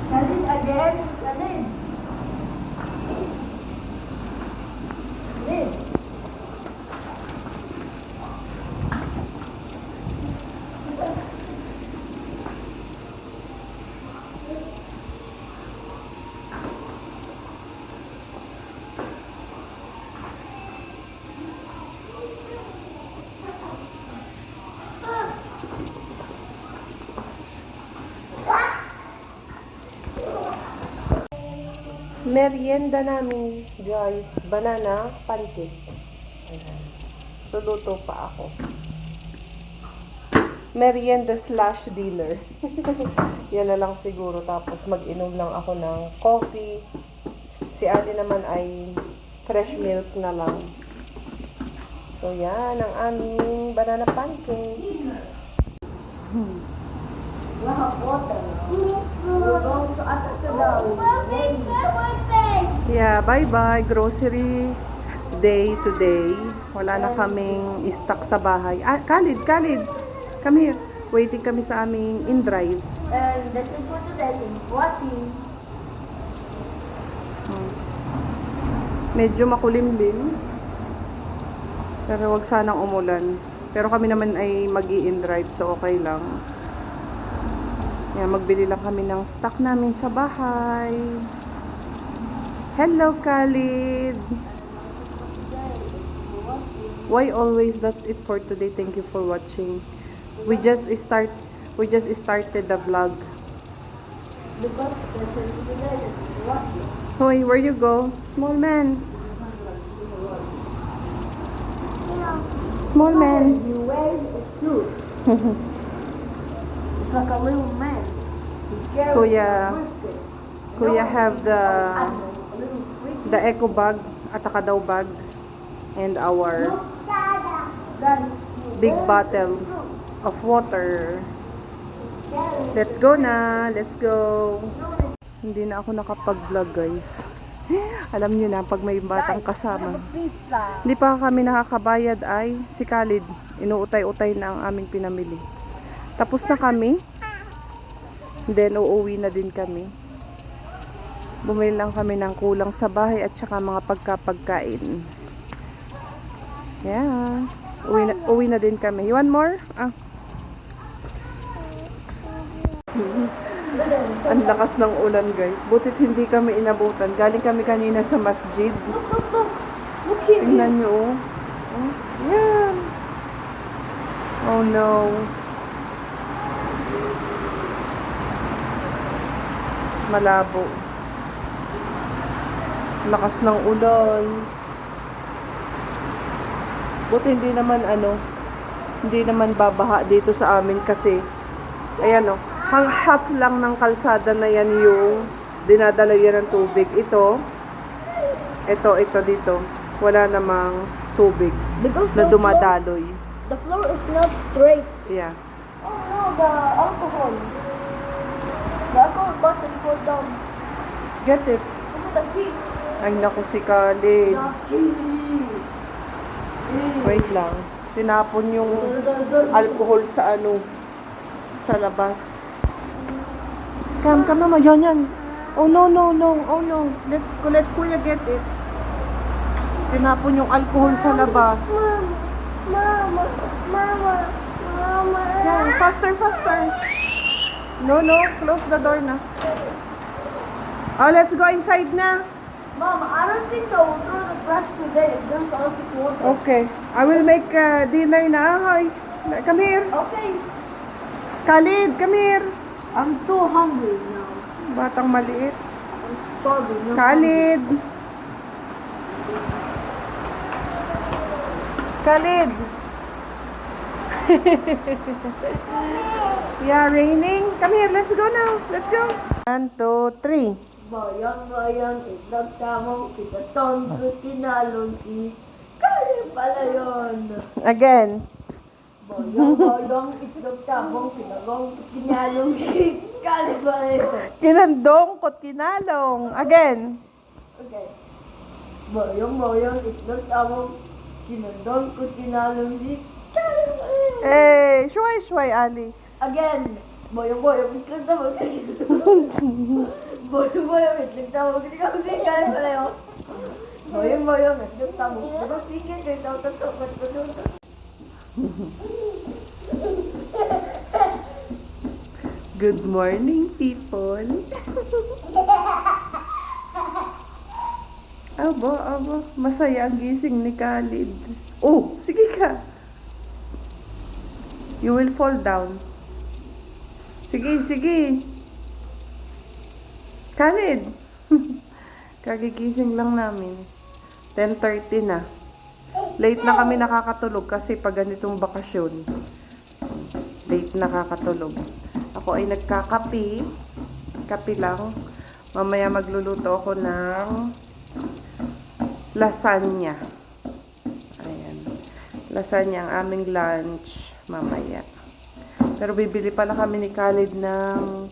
Kalin again. Kalin. Kalin. Merienda namin, guys, banana pancake. Ayan. Luluto pa ako. Merienda slash dinner. Yan na lang siguro. Tapos mag-inom lang ako ng coffee. Si Ali naman ay fresh milk na lang. So yan ang aming banana pancake. Wow, water. We're going to Yeah, bye-bye. Grocery day today. Wala na kaming stock sa bahay. Ah, Khalid. Come here. Waiting kami sa aming in-drive. And that's it for today. Thanks for watching. Medyo makulimlim. Pero wag sanang umulan. Pero kami naman ay mag-i-in-drive, so okay lang. Yan, magbili lang kami ng stock namin sa bahay. Hello, Khalid. Why always? That's it for today. Thank you for watching. We just started the vlog. Because that's it for today. Thanks for watching. Hoy, where you go? Small man. Small man. He wears a suit. It's like a little man. He carries Kuya. a briefcase. Kuya No, have it's the a little freaky. eco bag at Takadaw bag and our Look, Dada. That is he big wears bottle a suit. of water. He carries- Let's go na. Let's go. No, Hindi na ako nakapag-vlog, guys. Alam niyo na, pag may batang guys, kasama. we have a pizza. Hindi pa kami nakakabayad ay si Khalid. Inuutay-utay na ang aming pinamili. Tapos na kami. Then, uuwi na din kami. Bumili lang kami ng kulang sa bahay at saka mga pagkapagkain. Yeah. Uwi na din kami. You want more? Ah. Ang lakas ng ulan, guys. Butit hindi kami inabutan. Galing kami kanina sa masjid. Look here. Tingnan nyo, oh. Oh, yan. Oh, no. Malabo. Lakas ng ulan. Buti hindi naman babaha dito sa amin kasi, ayan, oh. Half lang ng kalsada na yan yung dinadala yan ng tubig. Ito dito. Wala namang tubig Because na dumadaloy. the floor is not straight. Yeah. Oh no, the alcohol. The alcohol bottle fall down. Get it? Look at the key. Ay, naku si Khalid. The key. Wait lang. Tinapon yung alcohol sa sa labas. Come naman. Yan. Oh no. Oh no. Let Kuya get it. Tinapon yung alcohol sa labas. Mama. Yan. Faster. No. Close the door na. Oh, let's go inside na. Mama, I don't think I will throw the trash today if there's all this water. Okay. I will make dinner na. Hoy. Come here. Okay. Khalid, come here. I'm too hungry now. Batang maliit. I'm starving. You're Khalid. Khalid. Yeah, raining. Come here, let's go now. Let's go. 1, 2, 3. Bayang-bayang itlog tamang kitaton ko tinalong si kaya pala yun. Again. Bayang-bayang itlog tamang kinalong tinalong si kaya pala yun. Kinandong kot kinalong. Again. Okay. Bayang-bayang itlog tamang kinalong ko tinalong si kaya pala yun. Hey, shway, Ali. Again. Bayang-bayang itlog tamang Bayang-bayang itlog tamang kinalong si kaya pala yun. Bayang-bayang itlog tamang kinalong si kaya pala yun. Good morning, people. Aba, masaya ang gising ni Khalid. Oh, sige ka. You will fall down. Sige. Khalid. Kagigising lang namin. 10:30 na. Late na kami nakakatulog kasi pag ganitong bakasyon. Late nakakatulog. Ako ay nagkakapi. Kapi lang. Mamaya magluluto ako ng lasagna. Ayan. Lasagna ang aming lunch mamaya. Pero bibili pala kami ni Khalid ng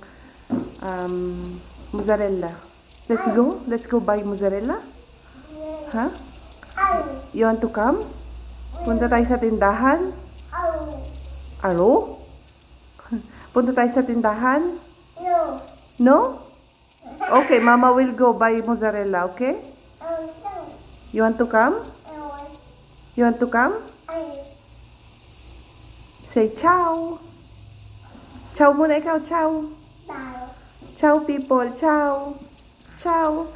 mozzarella. Let's go? Let's go buy mozzarella? Ha? You want to come? Punta tayo sa tindahan? Alo? Punta tayo sa tindahan? No? Okay, Mama will go buy mozzarella, okay? You want to come? You want to come? Say ciao. Ciao muna ikaw, ciao. Ciao people, ciao. Ciao.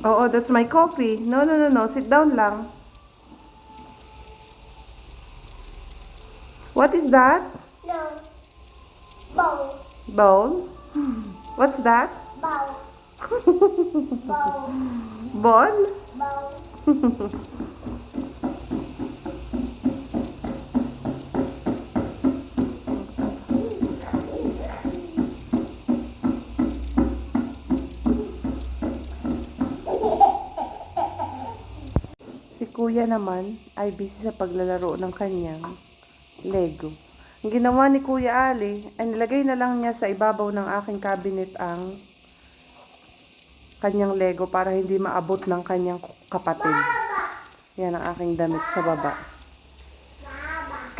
Oh, that's my coffee. No. Sit down lang. What is that? Bowl? What's that? Ball? Si Kuya naman ay busy sa paglalaro ng kanyang Lego. Ang ginawa ni Kuya Ali ay nilagay na lang niya sa ibabaw ng aking cabinet ang kanyang Lego para hindi maabot ng kanyang kapatid. Yan ang aking damit sa baba.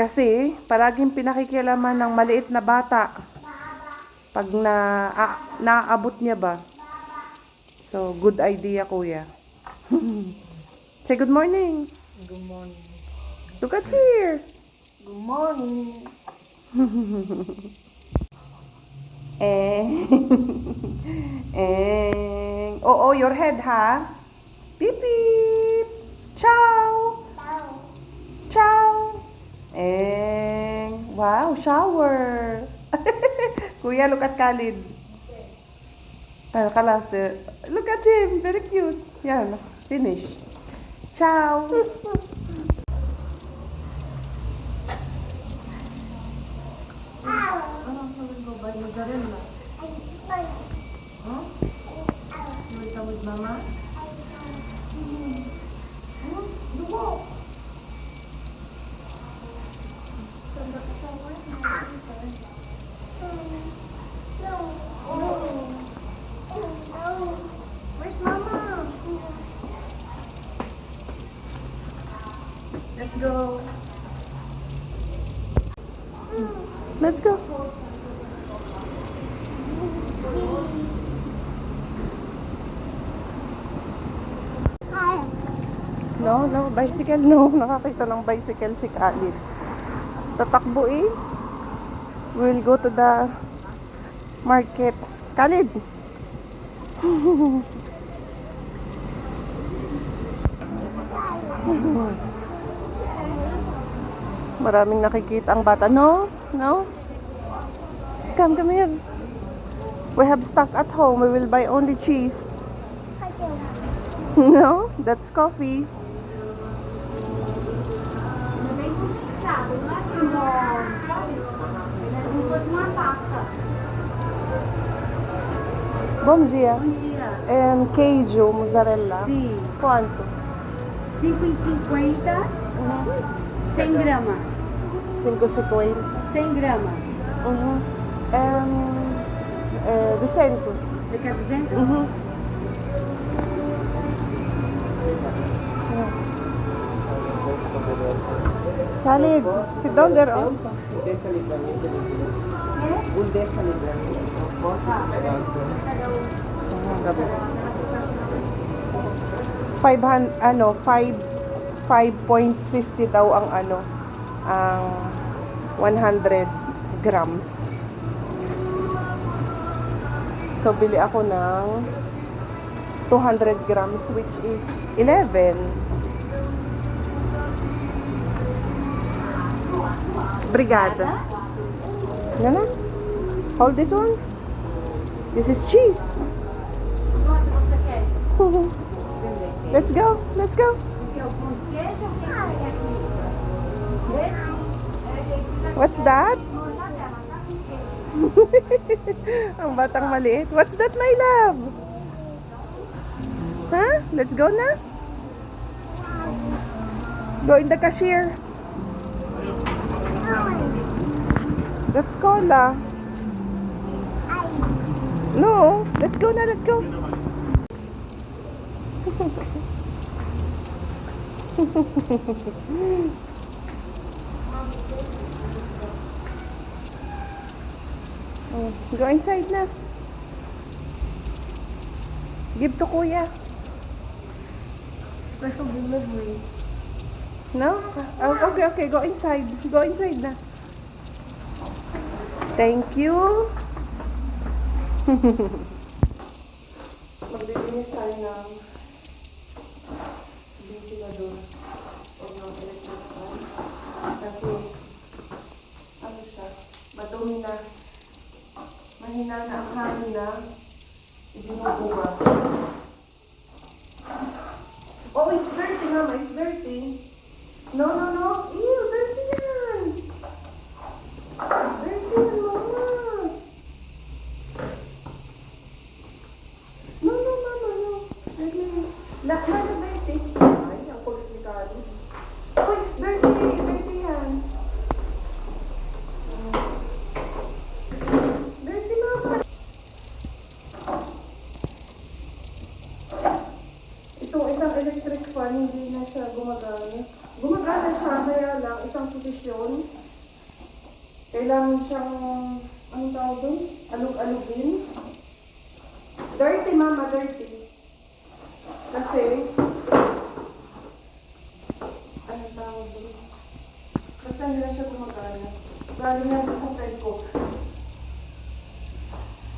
Kasi palaging pinakikialaman ng maliit na bata pag naaabot niya ba. So, good idea, Kuya. Say good morning. Good morning. Look at here. Good morning. Oh, your head, ha? Beep, beep. Ciao. Ciao. Wow, shower. Kuya, look at Khalid. Look at him. Very cute. Yan, finish. Ciao. Anong sabi mo ba? Mozzarella? Huh? You will come with Mama? Dugo! Where's Mama? Let's go. Let's go. No, bicycle no. Nakakita ng bicycle si Khalid. Tatakbo eh. We'll go to the market. Khalid! Maraming nakikita ang bata. No? Come here. We have stock at home. We will buy only cheese. No, that's coffee. Bom dia. And queijo, mozzarella. Sim, Quanto? 5,50, 100 gramas. 5.50. 100 gramas. And 200. Você quer 200? Khalid, sit down there. Oh. Five 5.50 daw ang ang 100 grams. So bili ako ng 200 grams which is 11. Brigada. Nana? Hold this one. This is cheese. Let's go. Let's go. What's that? Ang batang maliit. What's that, my love? Huh? Let's go na. Go in the cashier. That's cola. No, let's go na, let's go. Go inside na. Give to kuya. Special delivery. No? Oh, okay, okay. Go inside. Go inside na. Thank you. Maglilinis tayo ng ventilador o ng electric fan. Kasi, ano siya, madumi na. Mahina na ang hangin na ibinubuga. Oh, it's dirty, mama. It's dirty. No, no, no. Ew, dirty yan. Dirty yan, mama. No, no, mama, no. Dirty. Lahat na dirty. Ay, ang kulit ni Kali. Uy, dirty. Dirty yan. Dirty, mama. Itong isang electric fan, hindi na siya gumagana. Gumagana siya, kaya lang isang posisyon. Kailangan siyang, anong tawag doon? Alug-alugin. Dirty, mama, dirty. Kasi, anong tawag doon? Basta hindi na siya gumagana. Galing na doon sa friend ko.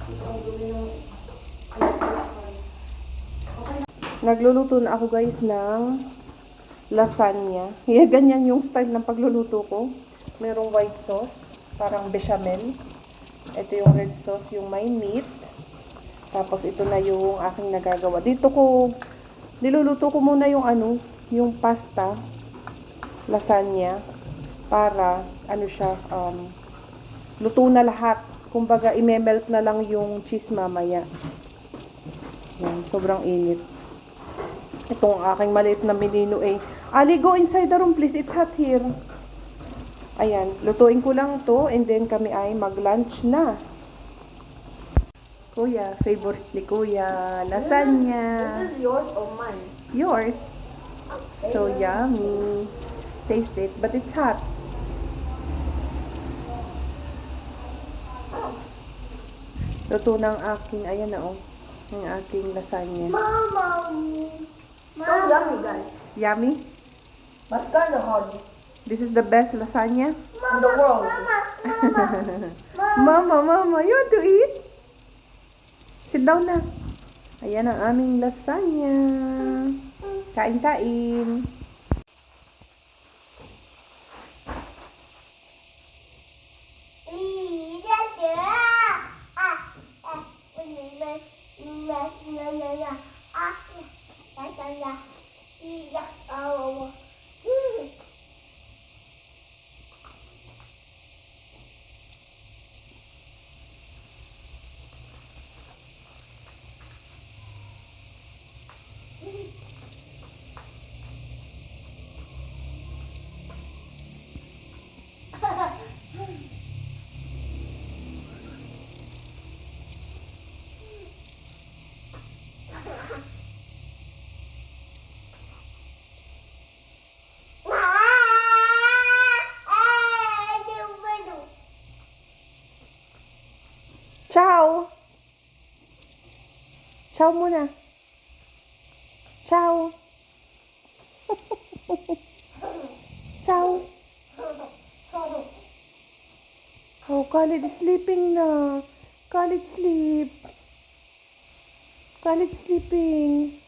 Ito ang gawin ng electric fan. Okay. Nagluluto na ako guys ng lasagna. Yeah, ganyan yung style ng pagluluto ko. Merong white sauce, parang bechamel. Ito yung red sauce, yung may meat. Tapos ito na yung aking nagagawa. Niluluto ko muna yung yung pasta, lasagna, para siya, luto na lahat. Kumbaga, imemelt na lang yung cheese mamaya. Yan, sobrang init. Itong aking maliit na menino eh. Ali, go inside the room please. It's hot here. Ayan, lutuin ko lang to and then kami ay mag-lunch na. Kuya, favorite ni Kuya, lasagna. This is yours or mine? Yours. So yummy. Taste it, but it's hot. Luto ng aking, ayan na oh, ng aking lasagna. Mama! So yummy, guys. Yummy? But kind of hard. This is the best lasagna? In the world. Mama, you want to eat? Sit down na. Ayan ang aming lasagna. Kain-kain. Ciao! Ciao muna. Ciao! Ciao! Oh, Khalid is sleeping na. Khalid sleep. Khalid sleeping.